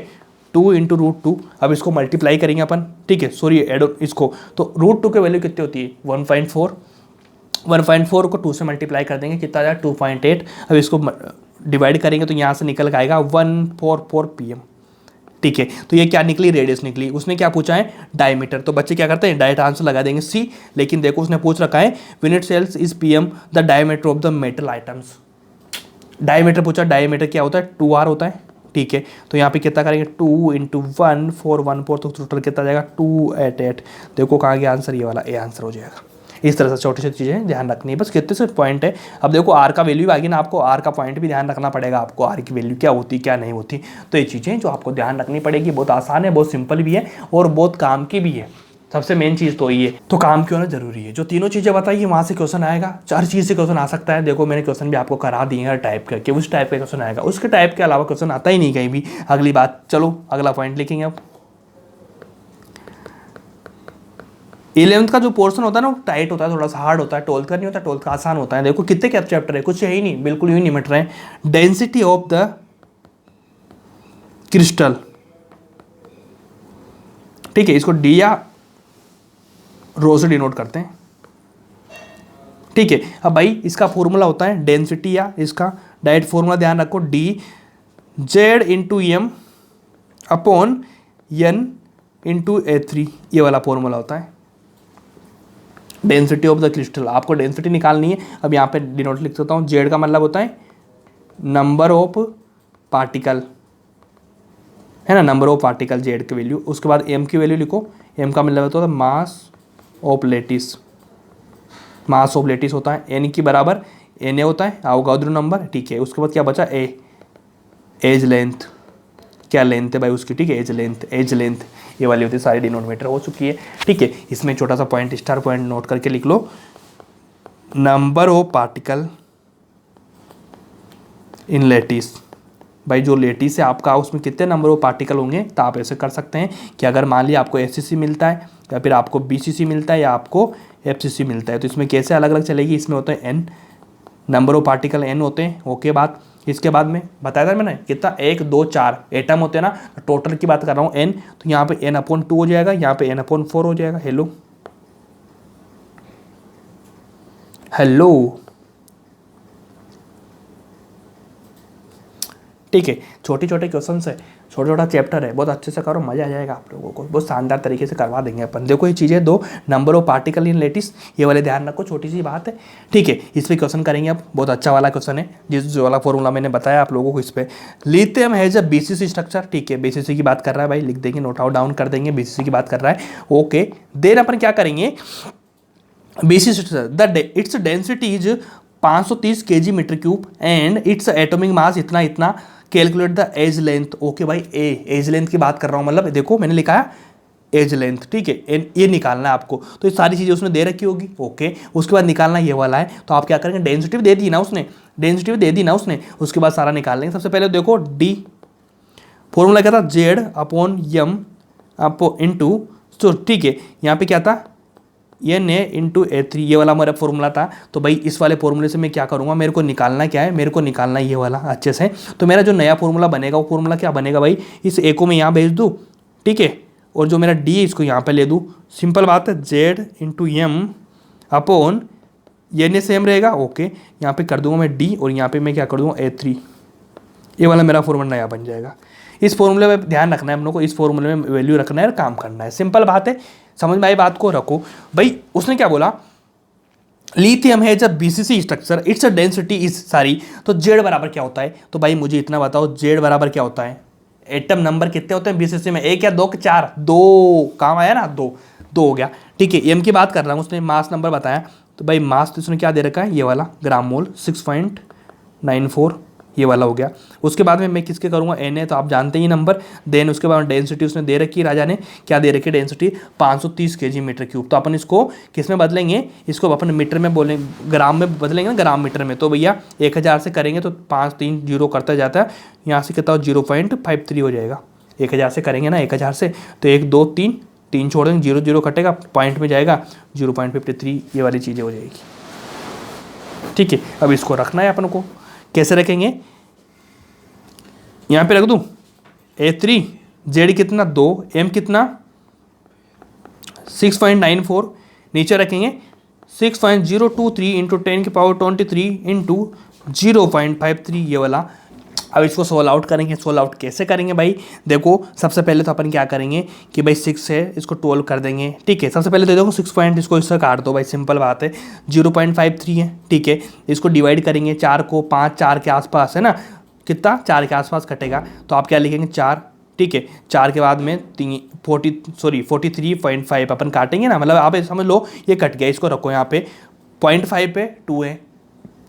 2 × √2। अब इसको मल्टीप्लाई करेंगे अपन, ठीक है, सॉरी एड इसको, तो √2 की वैल्यू कितनी होती है, 1.4। 1.4 को 2 से मल्टीप्लाई कर देंगे, कितना आ जाएगा, 2.8। अब इसको डिवाइड करेंगे तो यहाँ से निकल के आएगा 144 pm, ठीक है। तो ये क्या निकली, रेडियस निकली। उसने क्या पूछा है, डायमीटर। तो बच्चे क्या करते हैं, डायरेक्ट आंसर लगा देंगे सी। लेकिन देखो उसने पूछ रखा है unit cells is pm the diameter of the metal atoms. Diameter पूछा, डायमीटर क्या होता है, 2r होता है, ठीक है। तो यहाँ पे कितना करेंगे, 2 × 1 414, तो टोटल कितना जाएगा 288। देखो कहाँ गया आंसर, ये वाला ए आंसर हो जाएगा। इस तरह से छोटी छोटी चीज़ें ध्यान रखनी है, बस कितने से पॉइंट है। अब देखो आर का वैल्यू आ गई ना, आपको आर का पॉइंट भी ध्यान रखना पड़ेगा, आपको आर की वैल्यू क्या होती क्या नहीं होती। तो ये चीज़ें जो आपको ध्यान रखनी पड़ेगी, बहुत आसान है, बहुत सिंपल भी है और बहुत काम की भी है। सबसे मेन चीज़ तो ये है, तो काम क्यों ना जरूरी है। जो तीनों चीज़ें बताइए वहाँ से क्वेश्चन आएगा, 4 चीज़ से क्वेश्चन आ सकता है। देखो मैंने क्वेश्चन भी आपको करा दिए हैं टाइप करके, उस टाइप का क्वेश्चन आएगा, उसके टाइप के अलावा क्वेश्चन आता ही नहीं कहीं भी। अगली बात, चलो अगला पॉइंट लिखेंगे अब। 11th का जो पोर्शन होता है ना वो टाइट होता है, थोड़ा सा हार्ड होता है। 12th का नहीं होता, 12th का आसान होता है। देखो कितने क्या चैप्टर है, कुछ है ही नहीं, बिल्कुल ही नहीं मिट रहे हैं। डेंसिटी ऑफ द क्रिस्टल, ठीक है, इसको डी या रो से डिनोट करते हैं, ठीक है। अब भाई इसका फॉर्मूला होता है डेंसिटी, या इसका डायरेक्ट फॉर्मूला ध्यान रखो, D Z × m upon n × A3, ये वाला फॉर्मूला होता है डेंसिटी ऑफ द क्रिस्टल। आपको डेंसिटी निकालनी है। अब यहाँ पे डिनोट लिख सकता हूँ, जेड का मतलब होता है नंबर ऑफ पार्टिकल, है ना, नंबर ऑफ पार्टिकल जेड की वैल्यू। उसके बाद एम की वैल्यू लिखो, एम का मतलब होता है mass of lattice, mass of lattice होता है। एन की बराबर एन ए होता है, अवोगाद्रो नंबर, ठीक है। उसके बाद क्या बचा, ए, एज लेंथ, क्या लेंथ है भाई उसकी, ठीक है, एज लेंथ, एज लेंथ ये वाली होती है, सारी डिनोमिनेटर हो चुकी है, ठीक है। इसमें छोटा सा पॉइंट, स्टार पॉइंट नोट करके लिख लो, number of particle in lattice. भाई जो लेटिस है आपका, उसमें कितने नंबर ऑफ पार्टिकल होंगे। तो आप ऐसे कर सकते हैं कि अगर मान लिया आपको एफसीसी मिलता है, या फिर आपको बीसीसी मिलता है, या आपको एफसीसी मिलता है, तो इसमें कैसे अलग अलग चलेगी। इसमें होता है N, number of particle N होते हैं, ओके। बात इसके बाद में बताया था मैंने कितना, 1 2 4 एटम होते हैं ना, टोटल की बात कर रहा हूँ एन, तो यहाँ पे n/2 हो जाएगा, यहाँ पे n/4 हो जाएगा। हेलो हेलो, ठीक है। छोटे छोटे क्वेश्चन है, छोटा छोटा चैप्टर है, बहुत अच्छे से करो, मजा आ जाएगा आप लोगों को, बहुत शानदार तरीके से करवा देंगे अपन। देखो ये चीज़ें दो, number of particle in lattice, ये वाले ध्यान रखो, छोटी सी बात है, ठीक है। इस पर क्वेश्चन करेंगे अब, बहुत अच्छा वाला क्वेश्चन है, जिस वाला फॉर्मूला मैंने बताया आप लोगों को। इस पर lithium has a BCC structure, ठीक है, बीसीसी की बात कर रहा है भाई, लिख देंगे, नोट आउट डाउन कर देंगे, बीसीसी की बात कर रहा है, ओके। देन अपन क्या करेंगे, BCC structure, its density is 530 kg/m³ and its atomic mass इतना इतना, calculate the edge length, okay भाई। एज लेंथ की बात कर रहा हूँ, मतलब देखो मैंने लिखा है एज लेंथ, ठीक है, ये निकालना है आपको। तो ये सारी चीज़ें उसने दे रखी होगी, ओके। उसके बाद निकालना ये वाला है, तो आप क्या करेंगे, डेंसिटी भी दे दी ना उसने, डेंसिटी भी दे दी ना उसने, उसके बाद सारा निकाल लेंगे। सबसे पहले देखो डी, फॉर्मूला क्या था, Z/m इंटू, तो ठीक है, यहाँ पे क्या था, Na × A3, ये वाला मेरा फॉर्मूला था। तो भाई इस वाले फॉर्मूले से मैं क्या करूँगा, मेरे को निकालना क्या है, मेरे को निकालना ये वाला अच्छे से। तो मेरा जो नया फॉर्मूला बनेगा, वो फॉर्मूला क्या बनेगा भाई, इस ए को मैं यहाँ भेज दूँ, ठीक है, और जो मेरा डी है इसको यहाँ पे ले दूँ। सिंपल बात है, Z/m अपॉन Na सेम रहेगा, ओके। यहाँ पे कर दूँगा मैं डी, और यहाँ पे मैं क्या कर दूँगा A3, ये वाला मेरा फॉर्मूला नया बन जाएगा। इस फॉर्मूले में ध्यान रखना है हम लोग को, इस फॉर्मूले में वैल्यू रखना है और काम करना है, सिंपल बात है, समझ में आई बात को, रखो भाई। उसने क्या बोला, लिथियम है जब BCC structure, its density is सारी, तो जेड बराबर क्या होता है। तो भाई मुझे इतना बताओ, जेड बराबर क्या होता है, एटम नंबर कितने होते हैं बीसीसी में, एक या दो के चार, दो काम आया ना, दो, दो हो गया। ठीक है, एम की बात कर रहा हूँ, उसने मास नंबर बताया, तो भाई मास तो इसने क्या दे रखा है, ये वाला ग्राम मोल 6.94, ये वाला हो गया। उसके बाद में मैं किसके करूँगा, एन है तो आप जानते ही नंबर। देन उसके बाद डेंसिटी उसने दे रखी है, राजा ने क्या दे रखी है, डेंसिटी 530 kg मीटर क्यूब। तो अपन इसको किस में बदलेंगे, इसको अपन मीटर में बोलेंगे, ग्राम में बदलेंगे ना, ग्राम मीटर में। तो भैया 1000 से करेंगे तो 5 3 जीरो करता जाता है, यहाँ से कितना 0.53 हो जाएगा। 1000 से करेंगे ना, 1000 से तो 1 2 3 3 छोड़ देंगे, 0 0 कटेगा, पॉइंट में जाएगा 0.53, ये वाली चीज़ें हो जाएगी। ठीक है, अब इसको रखना है अपन को, कैसे रखेंगे, यहाँ पे रख दूँ A3, Z कितना 2, M कितना 6.94, नीचे रखेंगे 6.023 इंटू 10⁻23 इंटू 0.53, ये वाला। अब इसको सोल्व आउट करेंगे। सोल्व आउट कैसे करेंगे भाई, देखो सबसे पहले तो अपन क्या करेंगे कि भाई 6 है, इसको 12 कर देंगे। ठीक है, सबसे पहले तो देखो 6 पॉइंट इसको इससे काट दो भाई, सिंपल बात है, 0.53 है। ठीक है, इसको डिवाइड करेंगे 4 को, 5 4 के आसपास है ना, कितना 4 के आसपास कटेगा, तो आप क्या लिखेंगे 4। ठीक है, 4 के बाद में 43.5 अपन काटेंगे ना, मतलब आप समझ लो ये कट गया, इसको रखो यहाँ पे 0.5 पे 2 है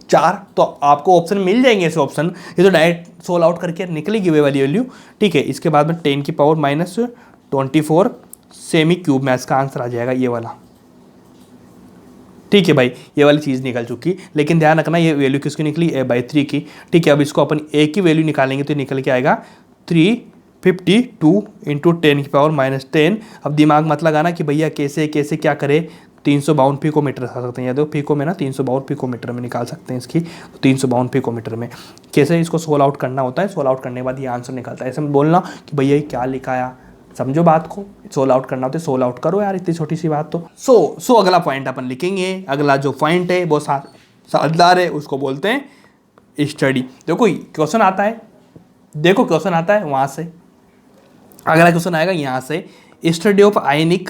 4, तो आपको ऑप्शन मिल जाएंगे ऐसे ऑप्शन, ये तो डायरेक्ट सोल्व आउट करके निकलेगी वे वाली वैल्यू। ठीक है, इसके बाद में 10⁻⁻24 सेमी क्यूब में इसका आंसर आ जाएगा, ये वाला। ठीक है भाई, ये वाली चीज़ निकल चुकी, लेकिन ध्यान रखना ये वैल्यू किसकी निकली, A/3 की। ठीक है, अब इसको अपन A की वैल्यू निकालेंगे तो निकल के आएगा 352 इंटू 10⁻⁻10। अब दिमाग मत लगाना कि भैया कैसे कैसे क्या करे, 352 पिकोमीटर आ सकते हैं, या देखो पिको में ना 352 पिकोमीटर में निकाल सकते हैं इसकी, तो 352 पिकोमीटर में कैसे इसको सोल्व आउट करना होता है। सोल्व आउट करने के बाद ये आंसर निकलता है। ऐसे में बोलना कि भैया ये क्या लिखाया, समझो बात को, सोल्व आउट करना होता है, सोल्व आउट करो यार, इतनी छोटी सी बात तो। सो अगला पॉइंट अपन लिखेंगे। अगला जो पॉइंट है वो साझेदार है, उसको बोलते हैं स्टडी। देखो क्वेश्चन आता है, देखो क्वेश्चन आता है वहां से, अगला क्वेश्चन आएगा यहाँ से, स्टडी ऑफ आयनिक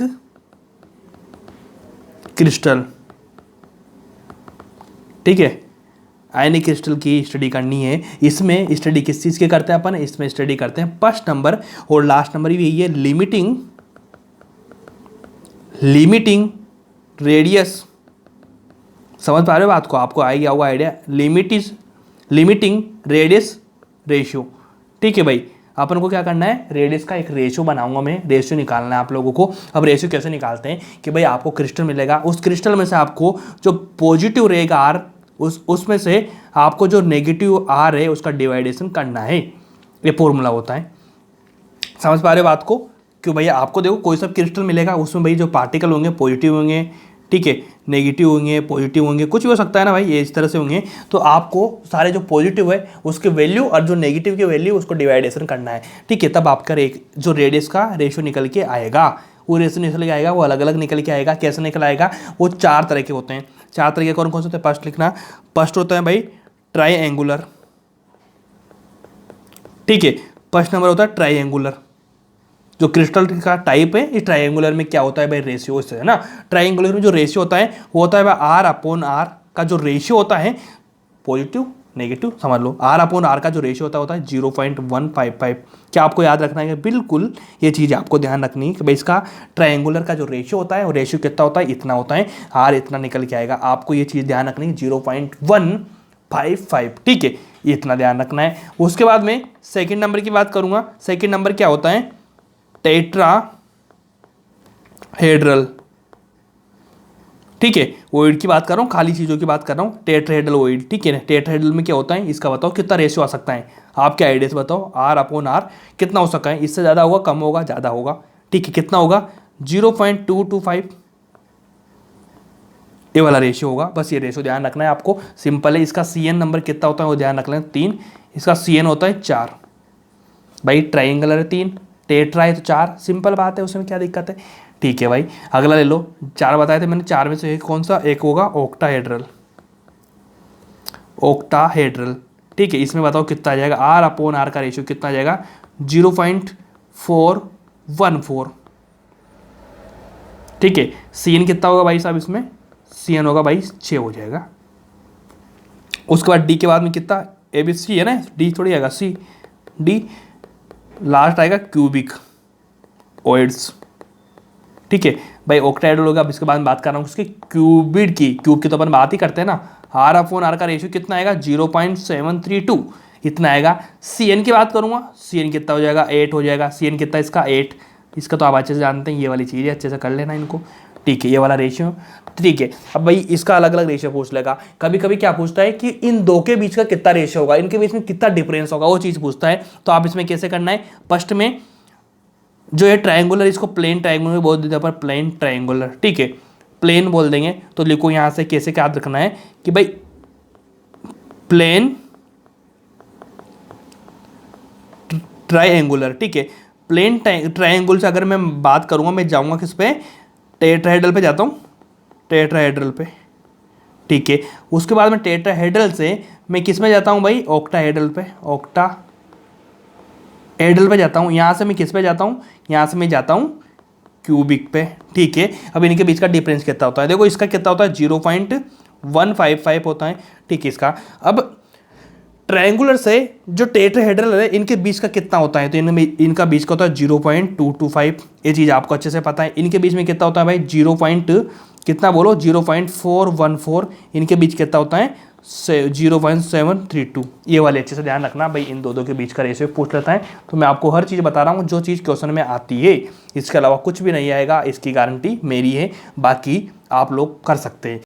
क्रिस्टल। ठीक है, आयनिक क्रिस्टल की स्टडी करनी है। इसमें स्टडी किस चीज़ के करते हैं अपन, इसमें स्टडी करते हैं फर्स्ट नंबर और लास्ट नंबर भी यही है, लिमिटिंग रेडियस। समझ पा रहे हो बात को, आपको आएगा होगा आइडिया, लिमिटिंग रेडियस रेशियो। ठीक है भाई, अपन को क्या करना है, रेडियस का एक रेशियो बनाऊंगा मैं, रेशियो निकालना है आप लोगों को। अब रेशियो कैसे निकालते हैं कि भाई आपको क्रिस्टल मिलेगा, उस क्रिस्टल में से आपको जो पॉजिटिव रहेगा आर, उसमें से आपको जो नेगेटिव आर है उसका डिवाइडेशन करना है, ये फॉर्मूला होता है। समझ पा रहे हो बात को, क्यों भैया आपको देखो कोई सब क्रिस्टल मिलेगा, उसमें भाई जो पार्टिकल होंगे पॉजिटिव होंगे, ठीक है, नेगेटिव होंगे, पॉजिटिव होंगे, कुछ भी हो सकता है ना भाई, ये इस तरह से होंगे। तो आपको सारे जो पॉजिटिव है उसके वैल्यू और जो नेगेटिव की वैल्यू उसको डिवाइडेशन करना है। ठीक है, तब आपका जो रेडियस का रेशियो निकल के आएगा, वो रेशियो निकल के आएगा, वो अलग अलग निकल के आएगा। कैसे निकल आएगा, वो 4 तरह के होते हैं। 4 तरह के कौन कौन से होते हैं, फर्स्ट लिखना, फर्स्ट होता है भाई ट्राईएंगुलर। ठीक है, फर्स्ट नंबर होता है ट्राईएंगुलर। जो क्रिस्टल का टाइप है, इस ट्राइंगुलर में क्या होता है भाई, रेशियो से है ना। ट्राइंगुलर में जो रेशियो होता है वो होता है भाई R/R का जो रेशियो होता है, पॉजिटिव नेगेटिव समझ लो, R/R का जो रेशियो होता है 0.155। क्या आपको याद रखना है, बिल्कुल ये चीज़ आपको ध्यान रखनी है कि भाई इसका ट्राइंगुलर का जो रेशियो होता है वो रेशियो कितना होता है, इतना होता है, R इतना निकल के आएगा। आपको ये चीज़ ध्यान रखनी है, 0.155। ठीक है, ये इतना ध्यान रखना है। उसके बाद में सेकेंड नंबर की बात करूँगा। सेकेंड नंबर क्या होता है, टेट्राहेड्रल। ठीक है, ओइड की बात कर रहा हूँ, खाली चीज़ों की बात कर रहा हूँ, टेट्राहेड्रल ओइड। ठीक है ना, टेट्राहेड्रल में क्या होता है, इसका बताओ कितना रेशियो आ सकता है, आप क्या आइडिया से बताओ, R/R कितना हो सकता है, इससे ज़्यादा होगा, कम होगा, ज़्यादा होगा। ठीक है, कितना होगा, 0.225, ये वाला रेशियो होगा। बस ये रेशियो ध्यान रखना है आपको, सिंपल है। इसका CN नंबर कितना होता है वो ध्यान रख लें, 3। इसका CN होता है 4। भाई ट्राइंगुलर है 3, टेट्रा है तो 4, सिंपल बात है, उसमें क्या दिक्कत है। ठीक है भाई, अगला ले लो। 4 बताए थे मैंने, 4 में से एक कौन सा, एक होगा ऑक्टाहेड्रल। ऑक्टाहेड्रल, ठीक है, इसमें बताओ कितना आ जाएगा, R/R का रेशियो कितना आ जाएगा, 0.414। ठीक है, CN कितना होगा भाई साहब, इसमें CN होगा भाई 6 हो जाएगा। उसके बाद D के बाद में कितना, ABC है ना, D थोड़ी आएगा, C D लास्ट आएगा क्यूबिक ओइड्स, ठीक है भाई। ऑक्टाहेड्रल होगा। अब इसके बाद में बात कर रहा हूँ उसके क्यूबिड की, क्यूब की तो अपन बात ही करते हैं ना। आर अपॉन आर का रेशियो कितना आएगा 0.732 इतना आएगा। सी एन की बात करूंगा, सी एन कितना हो जाएगा 8 हो जाएगा। सी एन कितना इसका 8, इसका तो आप अच्छे से जानते हैं, ये वाली चीज़ है, अच्छे से कर लेना इनको, ठीक है ये वाला रेशियो, ठीक है। अब भाई इसका अलग अलग रेशियो पूछ लेगा। कभी कभी क्या पूछता है कि इन दो के बीच का कितना रेशियो होगा, इनके बीच में कितना डिफरेंस होगा, वो चीज़ पूछता है। तो आप इसमें कैसे करना है, फर्स्ट में जो है ट्रायंगुलर, इसको प्लेन ट्रायंगुलर बोल देते हैं पर प्लेन ट्रायंगुलर, ठीक है प्लेन बोल देंगे। तो लिखो यहाँ से कैसे क्या याद रखना है कि भाई प्लेन ट्रायंगुलर, ठीक है। प्लेन ट्रायंगुलर से अगर मैं बात करूंगा, मैं जाऊंगा किस पे, टेट्राहेड्रल पे जाता हूँ, टेट्राहेड्रल पे, ठीक है। उसके बाद में टेट्राहेड्रल से मैं किस में जाता हूँ भाई, ऑक्टाहेड्रल पे, ऑक्टाहेड्रल पे जाता हूँ। यहाँ से मैं किस पे जाता हूँ, यहाँ से मैं जाता हूँ क्यूबिक पे, ठीक है। अब इनके बीच का डिफरेंस कितना होता है, देखो इसका कितना होता है 0.155 होता है, ठीक है। इसका अब ट्रायंगुलर से जो टेट्राहेड्रल है इनके बीच का कितना होता है, तो इनका बीच का होता है 0.225, ये चीज़ आपको अच्छे से पता है। इनके बीच में कितना होता है भाई कितना बोलो 0.414, इनके बीच कितना होता है 0.732, ये वाले अच्छे से ध्यान रखना भाई। इन दो के बीच का रेशियो पूछ लेता है। तो मैं आपको हर चीज़ बता रहा हूँ जो चीज़ क्वेश्चन में आती है, इसके अलावा कुछ भी नहीं आएगा, इसकी गारंटी मेरी है, बाकी आप लोग कर सकते हैं।